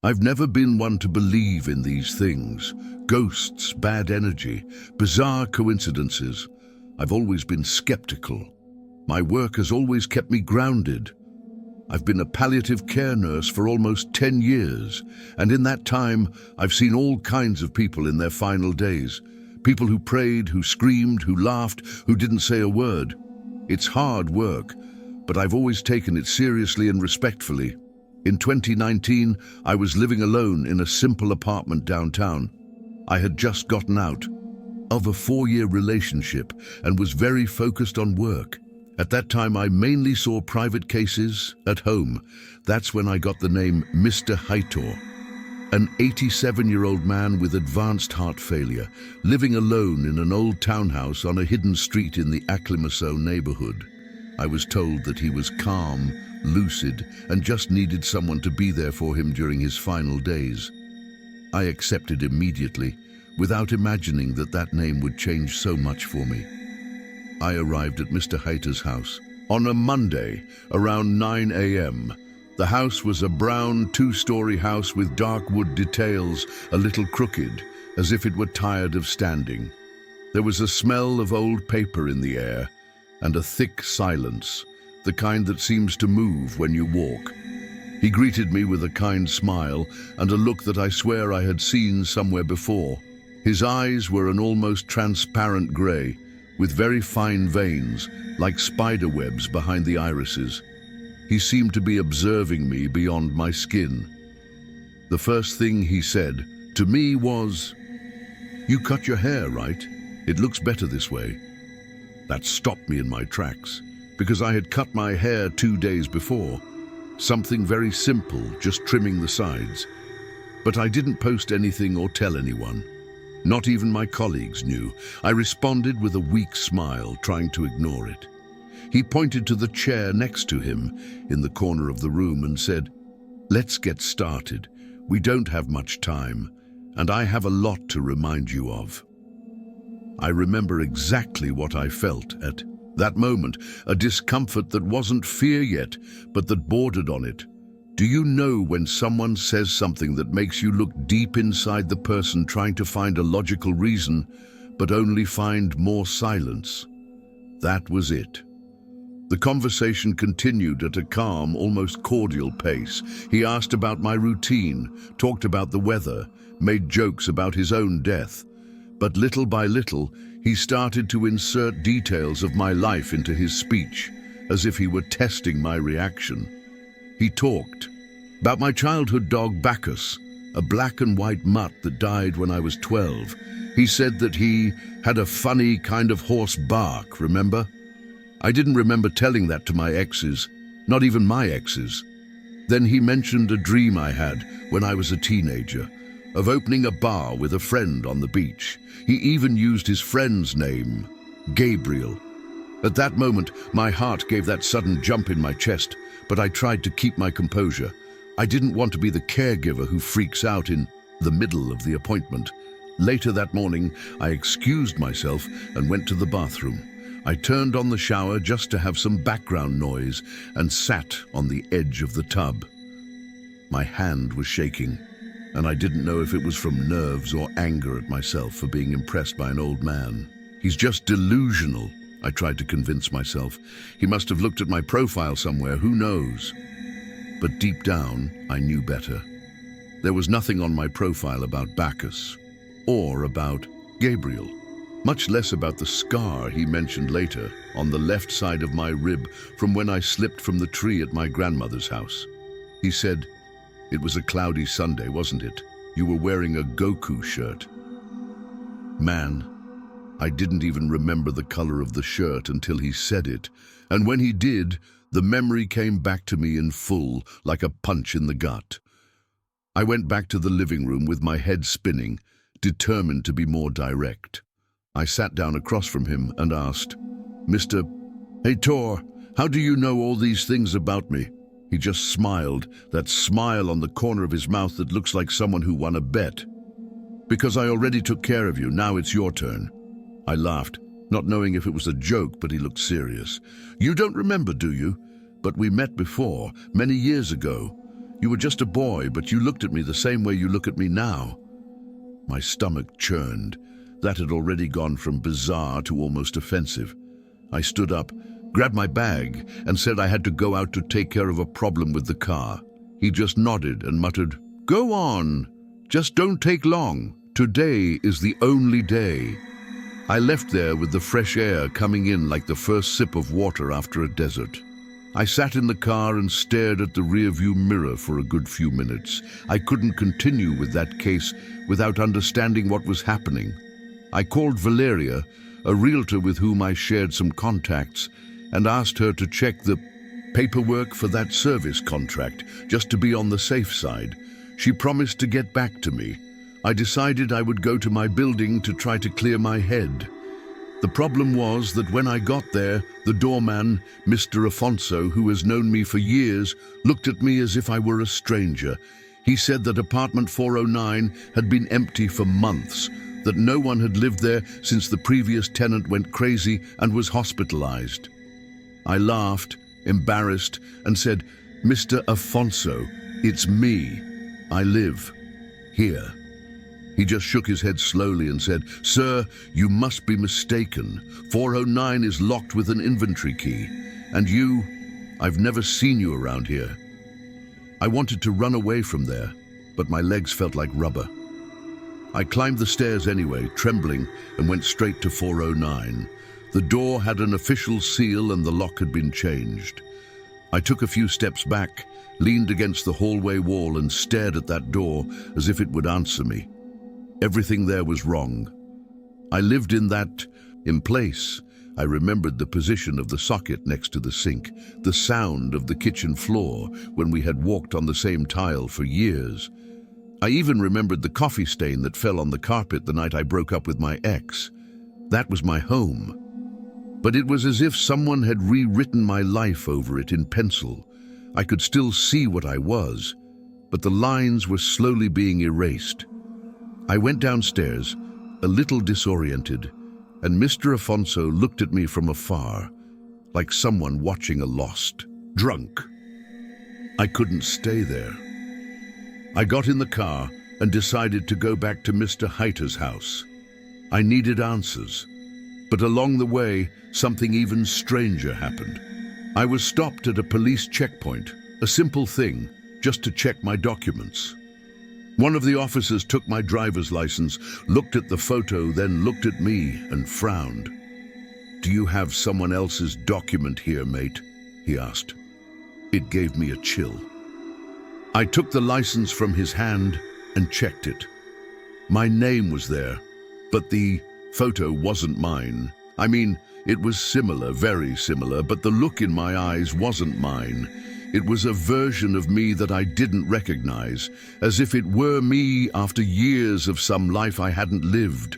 I've never been one to believe in these things. Ghosts, bad energy, bizarre coincidences. I've always been skeptical. My work has always kept me grounded. I've been a palliative care nurse for almost 10 years, and in that time, I've seen all kinds of people in their final days. People who prayed, who screamed, who laughed, who didn't say a word. It's hard work, but I've always taken it seriously and respectfully. In 2019, I was living alone in a simple apartment downtown. I had just gotten out of a 4-year relationship and was very focused on work. At that time, I mainly saw private cases at home. That's when I got the name Mr. Heitor, an 87-year-old man with advanced heart failure, living alone in an old townhouse on a hidden street in the Acclimaso neighborhood. I was told that he was calm, lucid, and just needed someone to be there for him during his final days. I accepted immediately, without imagining that that name would change so much for me. I arrived at Mr. Heitor's house on a Monday around 9 a.m. The house was a brown 2-story house with dark wood details, a little crooked, as if it were tired of standing. There was a smell of old paper in the air and a thick silence, the kind that seems to move when you walk. He greeted me with a kind smile and a look that I swear I had seen somewhere before. His eyes were an almost transparent grey, with very fine veins, like spider webs behind the irises. He seemed to be observing me beyond my skin. The first thing he said to me was, "You cut your hair, right? It looks better this way." That stopped me in my tracks, because I had cut my hair 2 days before. Something very simple, just trimming the sides. But I didn't post anything or tell anyone. Not even my colleagues knew. I responded with a weak smile, trying to ignore it. He pointed to the chair next to him in the corner of the room and said, "Let's get started. We don't have much time, and I have a lot to remind you of." I remember exactly what I felt at that moment, a discomfort that wasn't fear yet, but that bordered on it. Do you know when someone says something that makes you look deep inside the person trying to find a logical reason, but only find more silence? That was it. The conversation continued at a calm, almost cordial pace. He asked about my routine, talked about the weather, made jokes about his own death. But little by little, he started to insert details of my life into his speech, as if he were testing my reaction. He talked about my childhood dog Bacchus, a black and white mutt that died when I was 12. He said that he had a funny kind of hoarse bark, remember? I didn't remember telling that to my exes, not even my exes. Then he mentioned a dream I had when I was a teenager, of opening a bar with a friend on the beach. He even used his friend's name, Gabriel. At that moment, my heart gave that sudden jump in my chest, but I tried to keep my composure. I didn't want to be the caregiver who freaks out in the middle of the appointment. Later that morning, I excused myself and went to the bathroom. I turned on the shower just to have some background noise and sat on the edge of the tub. My hand was shaking, and I didn't know if it was from nerves or anger at myself for being impressed by an old man. He's just delusional, I tried to convince myself. He must have looked at my profile somewhere, who knows? But deep down, I knew better. There was nothing on my profile about Bacchus or about Gabriel, much less about the scar he mentioned later on the left side of my rib from when I slipped from the tree at my grandmother's house. He said, "It was a cloudy Sunday, wasn't it? You were wearing a Goku shirt." Man, I didn't even remember the color of the shirt until he said it, and when he did, the memory came back to me in full, like a punch in the gut. I went back to the living room with my head spinning, determined to be more direct. I sat down across from him and asked, "Mr. Heitor, how do you know all these things about me?" He just smiled, that smile on the corner of his mouth that looks like someone who won a bet. "Because I already took care of you, now it's your turn." I laughed, not knowing if it was a joke, but he looked serious. "You don't remember, do you? But we met before, many years ago. You were just a boy, but you looked at me the same way you look at me now." My stomach churned. That had already gone from bizarre to almost offensive. I stood up, grabbed my bag, and said I had to go out to take care of a problem with the car. He just nodded and muttered, "Go on, just don't take long. Today is the only day." I left there with the fresh air coming in like the first sip of water after a desert. I sat in the car and stared at the rearview mirror for a good few minutes. I couldn't continue with that case without understanding what was happening. I called Valeria, a realtor with whom I shared some contacts, and asked her to check the paperwork for that service contract, just to be on the safe side. She promised to get back to me. I decided I would go to my building to try to clear my head. The problem was that when I got there, the doorman, Mr. Afonso, who has known me for years, looked at me as if I were a stranger. He said that apartment 409 had been empty for months, that no one had lived there since the previous tenant went crazy and was hospitalized. I laughed, embarrassed, and said, "Mr. Afonso, it's me. I live here." He just shook his head slowly and said, "Sir, you must be mistaken. 409 is locked with an inventory key. And you, I've never seen you around here." I wanted to run away from there, but my legs felt like rubber. I climbed the stairs anyway, trembling, and went straight to 409. The door had an official seal and the lock had been changed. I took a few steps back, leaned against the hallway wall and stared at that door as if it would answer me. Everything there was wrong. I lived in place. I remembered the position of the socket next to the sink, the sound of the kitchen floor when we had walked on the same tile for years. I even remembered the coffee stain that fell on the carpet the night I broke up with my ex. That was my home. But it was as if someone had rewritten my life over it in pencil. I could still see what I was, but the lines were slowly being erased. I went downstairs, a little disoriented, and Mr. Afonso looked at me from afar, like someone watching a lost drunk. I couldn't stay there. I got in the car and decided to go back to Mr. Heitor's house. I needed answers, but along the way, something even stranger happened. I was stopped at a police checkpoint, a simple thing, just to check my documents. One of the officers took my driver's license, looked at the photo, then looked at me and frowned. "Do you have someone else's document here, mate?" he asked. It gave me a chill. I took the license from his hand and checked it. My name was there, but the photo wasn't mine. I mean, it was similar, very similar, but the look in my eyes wasn't mine. It was a version of me that I didn't recognize, as if it were me after years of some life I hadn't lived.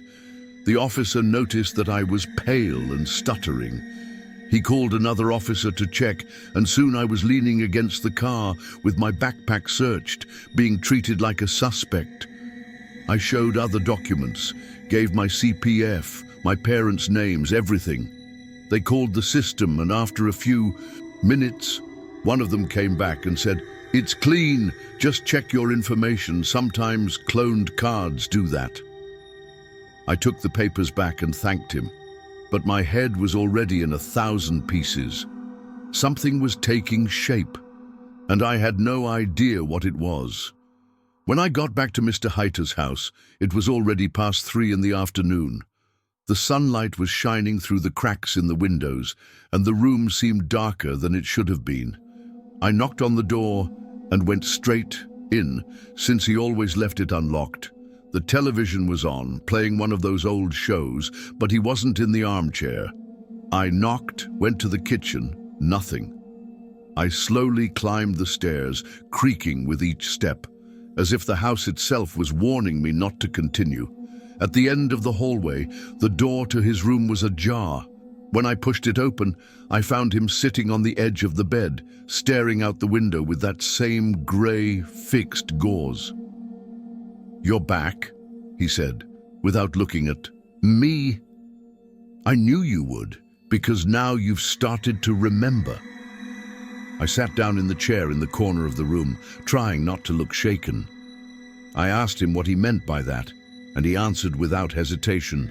The officer noticed that I was pale and stuttering. He called another officer to check, and soon I was leaning against the car with my backpack searched, being treated like a suspect. I showed other documents, gave my CPF, my parents' names, everything. They called the system, and after a few minutes, one of them came back and said, "It's clean, just check your information. Sometimes cloned cards do that." I took the papers back and thanked him, but my head was already in 1,000 pieces. Something was taking shape, and I had no idea what it was. When I got back to Mr. Heitor's house, it was already past 3 in the afternoon. The sunlight was shining through the cracks in the windows, and the room seemed darker than it should have been. I knocked on the door and went straight in, since he always left it unlocked. The television was on, playing one of those old shows, but he wasn't in the armchair. I knocked, went to the kitchen, nothing. I slowly climbed the stairs, creaking with each step, as if the house itself was warning me not to continue. At the end of the hallway, the door to his room was ajar. When I pushed it open, I found him sitting on the edge of the bed, staring out the window with that same grey, fixed gaze. "You're back," he said, without looking at me. "I knew you would, because now you've started to remember." I sat down in the chair in the corner of the room, trying not to look shaken. I asked him what he meant by that, and he answered without hesitation.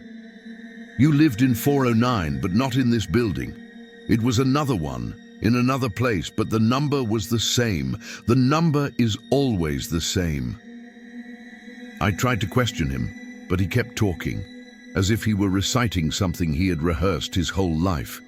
"You lived in 409, but not in this building. It was another one, in another place, but the number was the same. The number is always the same." I tried to question him, but he kept talking, as if he were reciting something he had rehearsed his whole life.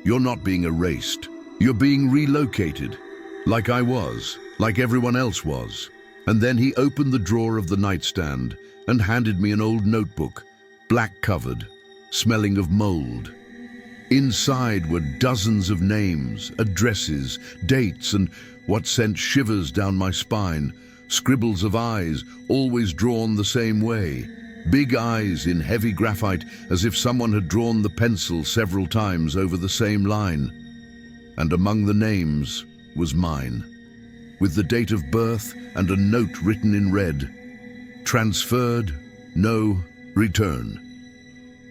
"You're not being erased. You're being relocated, like I was, like everyone else was." And then he opened the drawer of the nightstand and handed me an old notebook, black-covered, smelling of mold. Inside were dozens of names, addresses, dates, and what sent shivers down my spine, scribbles of eyes, always drawn the same way. Big eyes in heavy graphite, as if someone had drawn the pencil several times over the same line. And among the names was mine, with the date of birth and a note written in red. "Transferred, no return."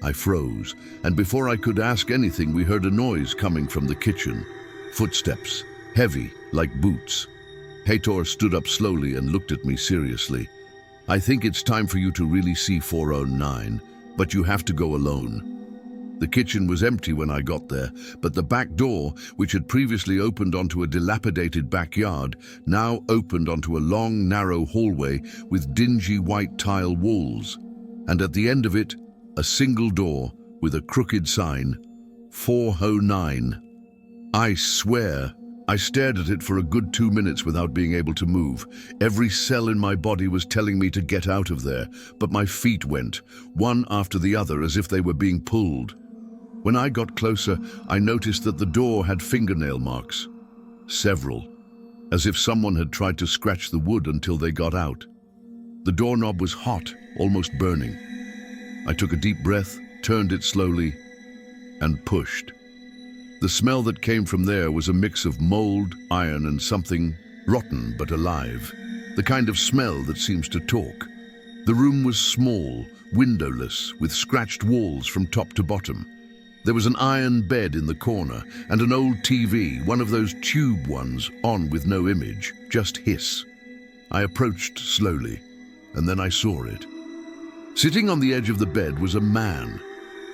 I froze, and before I could ask anything, we heard a noise coming from the kitchen. Footsteps, heavy like boots. Heitor stood up slowly and looked at me seriously. "I think it's time for you to really see 409, but you have to go alone." The kitchen was empty when I got there, but the back door, which had previously opened onto a dilapidated backyard, now opened onto a long, narrow hallway with dingy white tile walls. And at the end of it, a single door with a crooked sign, 409. I swear, I stared at it for a good 2 minutes without being able to move. Every cell in my body was telling me to get out of there, but my feet went, one after the other, as if they were being pulled. When I got closer, I noticed that the door had fingernail marks. Several, as if someone had tried to scratch the wood until they got out. The doorknob was hot, almost burning. I took a deep breath, turned it slowly, and pushed. The smell that came from there was a mix of mold, iron, and something rotten but alive. The kind of smell that seems to talk. The room was small, windowless, with scratched walls from top to bottom. There was an iron bed in the corner and an old TV, one of those tube ones, on with no image, just hiss. I approached slowly, and then I saw it. Sitting on the edge of the bed was a man.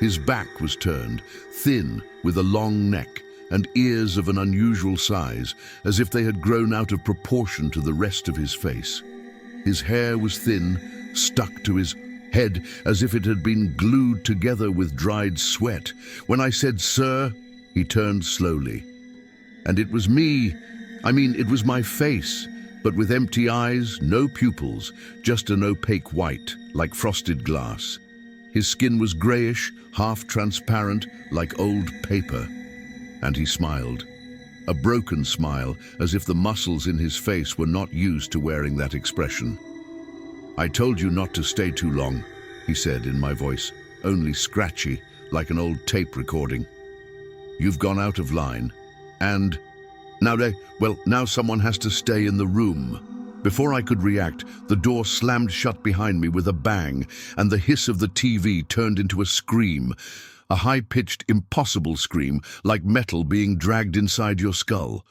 His back was turned, thin, with a long neck and ears of an unusual size, as if they had grown out of proportion to the rest of his face. His hair was thin, stuck to his head as if it had been glued together with dried sweat. When I said, "Sir," he turned slowly. And it was me. It was my face, but with empty eyes, no pupils, just an opaque white, like frosted glass. His skin was grayish, half transparent, like old paper. And he smiled. A broken smile, as if the muscles in his face were not used to wearing that expression. "I told you not to stay too long," he said in my voice, only scratchy, like an old tape recording. "You've gone out of line, and now someone has to stay in the room." Before I could react, the door slammed shut behind me with a bang, and the hiss of the TV turned into a scream, a high-pitched, impossible scream, like metal being dragged inside your skull.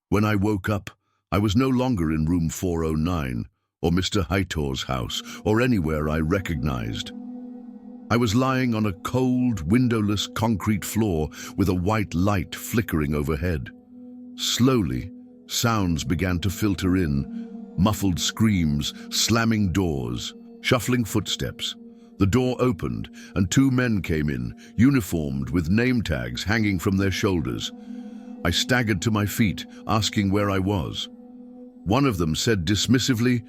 When I woke up, I was no longer in room 409, or Mr. Heitor's house, or anywhere I recognized. I was lying on a cold, windowless concrete floor with a white light flickering overhead. Slowly, sounds began to filter in, muffled screams, slamming doors, shuffling footsteps. The door opened, and 2 men came in, uniformed with name tags hanging from their shoulders. I staggered to my feet, asking where I was. One of them said dismissively,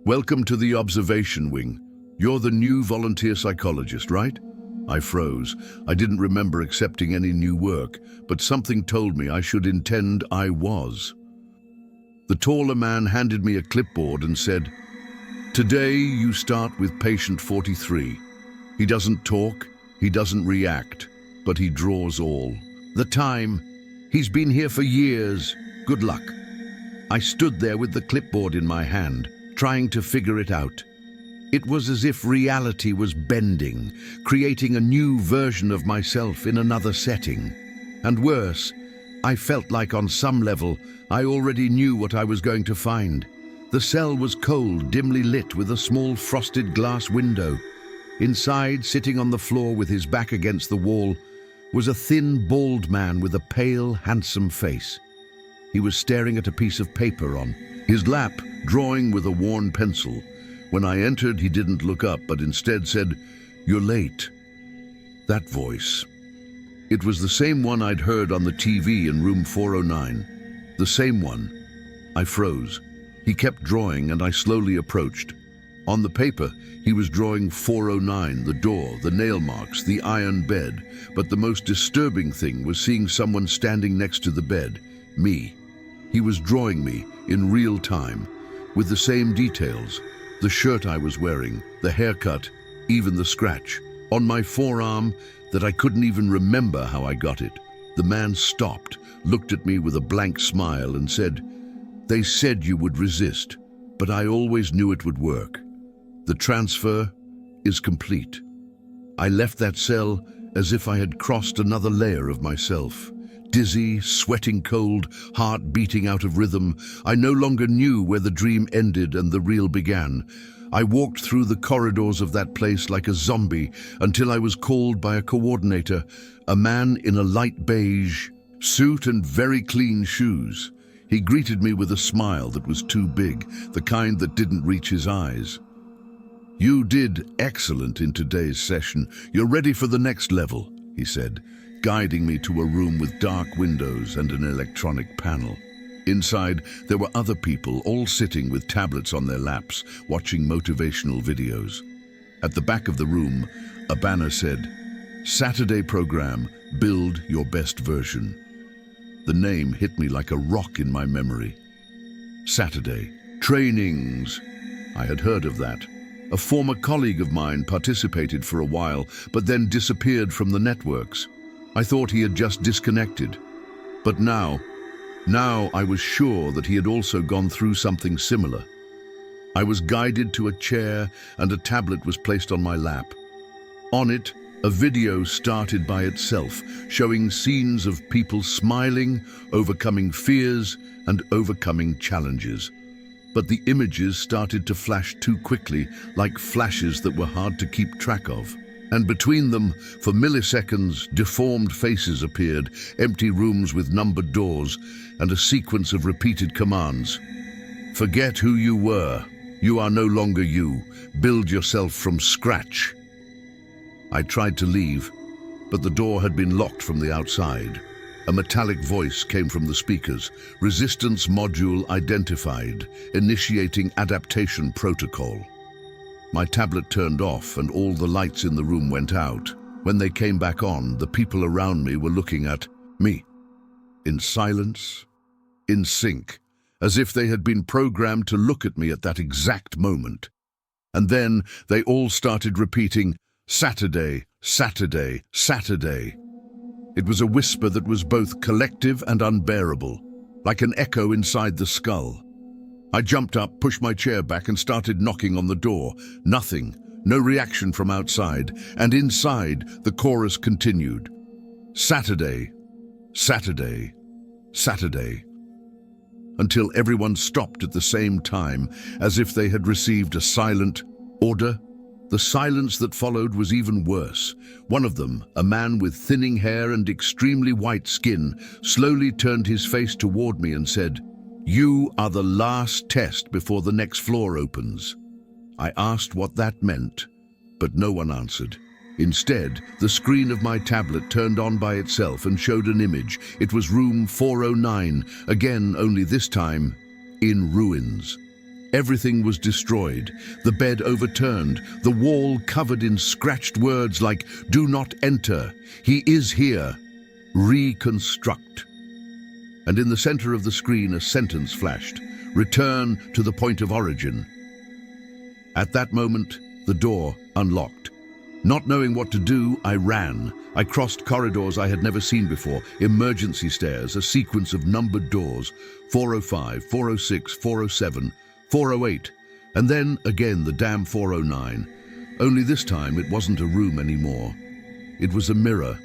"Welcome to the observation wing. You're the new volunteer psychologist, right?" I froze. I didn't remember accepting any new work, but something told me I should intend I was. The taller man handed me a clipboard and said, "Today you start with patient 43. He doesn't talk, he doesn't react, but he draws all the time. He's been here for years. Good luck." I stood there with the clipboard in my hand, trying to figure it out. It was as if reality was bending, creating a new version of myself in another setting. And worse, I felt like on some level, I already knew what I was going to find. The cell was cold, dimly lit with a small frosted glass window. Inside, sitting on the floor with his back against the wall, was a thin, bald man with a pale, handsome face. He was staring at a piece of paper on his lap, drawing with a worn pencil. When I entered, he didn't look up, but instead said, "You're late." That voice. It was the same one I'd heard on the TV in room 409. The same one. I froze. He kept drawing and I slowly approached. On the paper, he was drawing 409, the door, the nail marks, the iron bed. But the most disturbing thing was seeing someone standing next to the bed. Me. He was drawing me in real time, with the same details. The shirt I was wearing, the haircut, even the scratch on my forearm that I couldn't even remember how I got it. The man stopped, looked at me with a blank smile and said, "They said you would resist, but I always knew it would work. The transfer is complete." I left that cell as if I had crossed another layer of myself. Dizzy, sweating cold, heart beating out of rhythm, I no longer knew where the dream ended and the real began. I walked through the corridors of that place like a zombie until I was called by a coordinator, a man in a light beige suit and very clean shoes. He greeted me with a smile that was too big, the kind that didn't reach his eyes. "You did excellent in today's session. You're ready for the next level," he said, guiding me to a room with dark windows and an electronic panel. Inside, there were other people, all sitting with tablets on their laps, watching motivational videos. At the back of the room, a banner said, "Saturday program, build your best version." The name hit me like a rock in my memory. Saturday. Trainings. I had heard of that. A former colleague of mine participated for a while, but then disappeared from the networks. I thought he had just disconnected. But now I was sure that he had also gone through something similar. I was guided to a chair and a tablet was placed on my lap. On it, a video started by itself, showing scenes of people smiling, overcoming fears, and overcoming challenges. But the images started to flash too quickly, like flashes that were hard to keep track of. And between them, for milliseconds, deformed faces appeared, empty rooms with numbered doors, and a sequence of repeated commands. "Forget who you were. You are no longer you. Build yourself from scratch." I tried to leave, but the door had been locked from the outside. A metallic voice came from the speakers. "Resistance module identified. Initiating adaptation protocol." My tablet turned off and all the lights in the room went out. When they came back on, the people around me were looking at me. In silence, in sync, as if they had been programmed to look at me at that exact moment. And then they all started repeating, "Saturday, Saturday, Saturday." It was a whisper that was both collective and unbearable, like an echo inside the skull. I jumped up, pushed my chair back and started knocking on the door. Nothing, no reaction from outside, and inside the chorus continued. "Saturday, Saturday, Saturday." Until everyone stopped at the same time, as if they had received a silent order. The silence that followed was even worse. One of them, a man with thinning hair and extremely white skin, slowly turned his face toward me and said, "You are the last test before the next floor opens." I asked what that meant, but no one answered. Instead, the screen of my tablet turned on by itself and showed an image. It was room 409, again, only this time, in ruins. Everything was destroyed, the bed overturned, the wall covered in scratched words like, "Do not enter, he is here, reconstruct." And in the center of the screen a sentence flashed, "Return to the point of origin." At that moment, the door unlocked. Not knowing what to do, I ran. I crossed corridors I had never seen before, emergency stairs, a sequence of numbered doors, 405, 406, 407, 408, and then again the damn 409. Only this time it wasn't a room anymore. It was a mirror,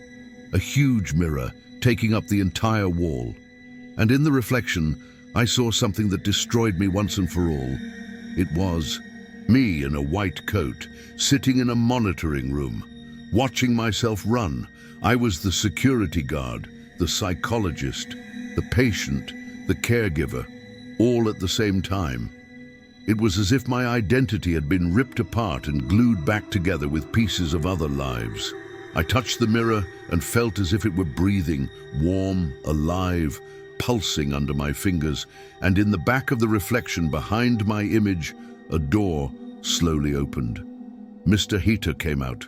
a huge mirror, taking up the entire wall. And in the reflection, I saw something that destroyed me once and for all. It was me in a white coat, sitting in a monitoring room, watching myself run. I was the security guard, the psychologist, the patient, the caregiver, all at the same time. It was as if my identity had been ripped apart and glued back together with pieces of other lives. I touched the mirror and felt as if it were breathing, warm, alive, pulsing under my fingers, and in the back of the reflection behind my image, a door slowly opened. Mr. Heitor came out,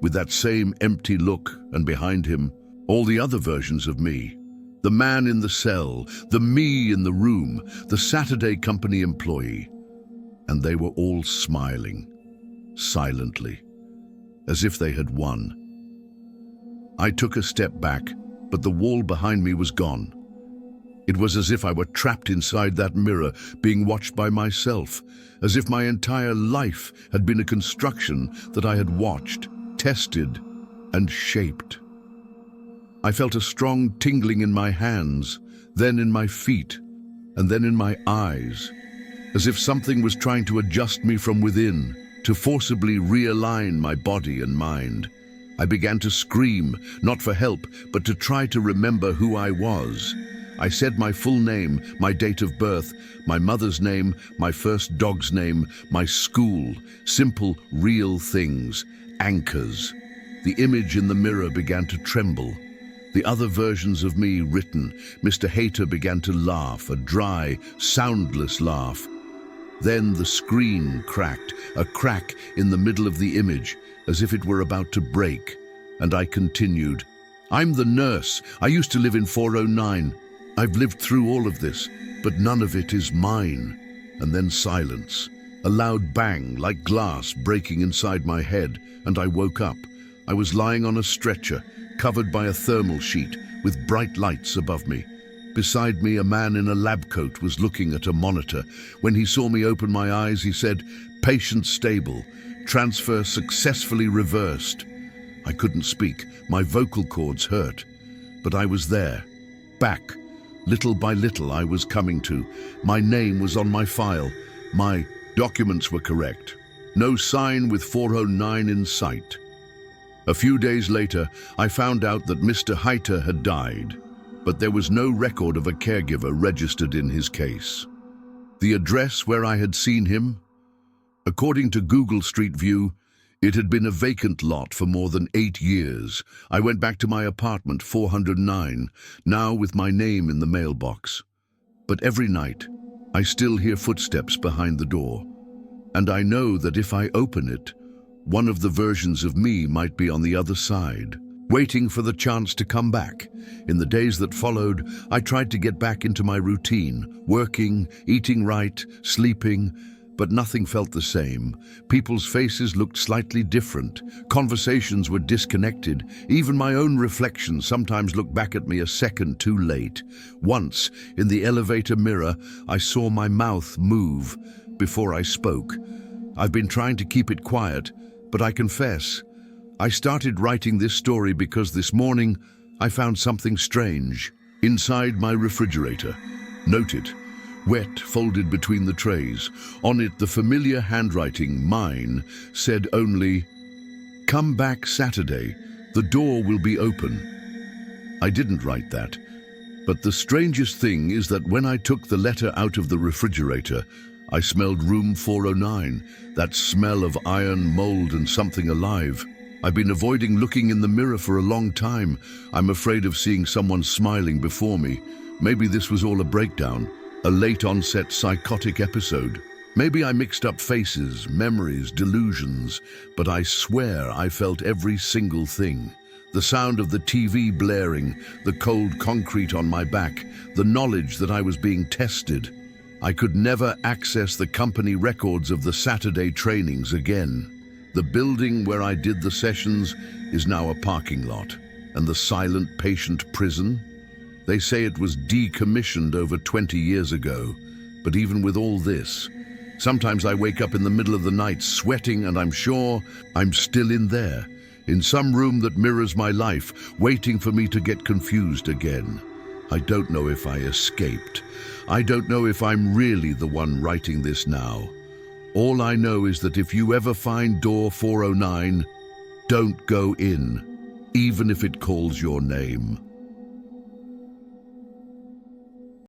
with that same empty look, and behind him, all the other versions of me. The man in the cell, the me in the room, the Saturday company employee. And they were all smiling, silently, as if they had won. I took a step back, but the wall behind me was gone. It was as if I were trapped inside that mirror, being watched by myself, as if my entire life had been a construction that I had watched, tested, and shaped. I felt a strong tingling in my hands, then in my feet, and then in my eyes, as if something was trying to adjust me from within, to forcibly realign my body and mind. I began to scream, not for help, but to try to remember who I was. I said my full name, my date of birth, my mother's name, my first dog's name, my school, simple, real things, anchors. The image in the mirror began to tremble. The other versions of me written. Mr. Heitor began to laugh, a dry, soundless laugh. Then the screen cracked, a crack in the middle of the image, as if it were about to break. And I continued, "I'm the nurse. I used to live in 409. I've lived through all of this, but none of it is mine." And then silence, a loud bang like glass breaking inside my head, and I woke up. I was lying on a stretcher, covered by a thermal sheet, with bright lights above me. Beside me, a man in a lab coat was looking at a monitor. When he saw me open my eyes, he said, "Patient stable, transfer successfully reversed." I couldn't speak, my vocal cords hurt, but I was there, back. Little by little I was coming to. My name was on my file. My documents were correct. No sign with 409 in sight. A few days later, I found out that Mr. Heitor had died, but there was no record of a caregiver registered in his case. The address where I had seen him? According to Google Street View, it had been a vacant lot for more than 8 years. I went back to my apartment, 409, now with my name in the mailbox. But every night, I still hear footsteps behind the door. And I know that if I open it, one of the versions of me might be on the other side, waiting for the chance to come back. In the days that followed, I tried to get back into my routine, working, eating right, sleeping, but nothing felt the same. People's faces looked slightly different. Conversations were disconnected. Even my own reflection sometimes looked back at me a second too late. Once, in the elevator mirror, I saw my mouth move before I spoke. I've been trying to keep it quiet, but I confess, I started writing this story because this morning I found something strange inside my refrigerator. Note it. Wet, folded between the trays. On it, the familiar handwriting, mine, said only, "Come back Saturday. The door will be open." I didn't write that. But the strangest thing is that when I took the letter out of the refrigerator, I smelled room 409, that smell of iron, mold, and something alive. I've been avoiding looking in the mirror for a long time. I'm afraid of seeing someone smiling before me. Maybe this was all a breakdown. A late-onset psychotic episode. Maybe I mixed up faces, memories, delusions, but I swear I felt every single thing. The sound of the TV blaring, the cold concrete on my back, the knowledge that I was being tested. I could never access the company records of the Saturday trainings again. The building where I did the sessions is now a parking lot. And the silent patient prison? They say it was decommissioned over 20 years ago. But even with all this, sometimes I wake up in the middle of the night sweating and I'm sure I'm still in there, in some room that mirrors my life, waiting for me to get confused again. I don't know if I escaped. I don't know if I'm really the one writing this now. All I know is that if you ever find door 409, don't go in, even if it calls your name.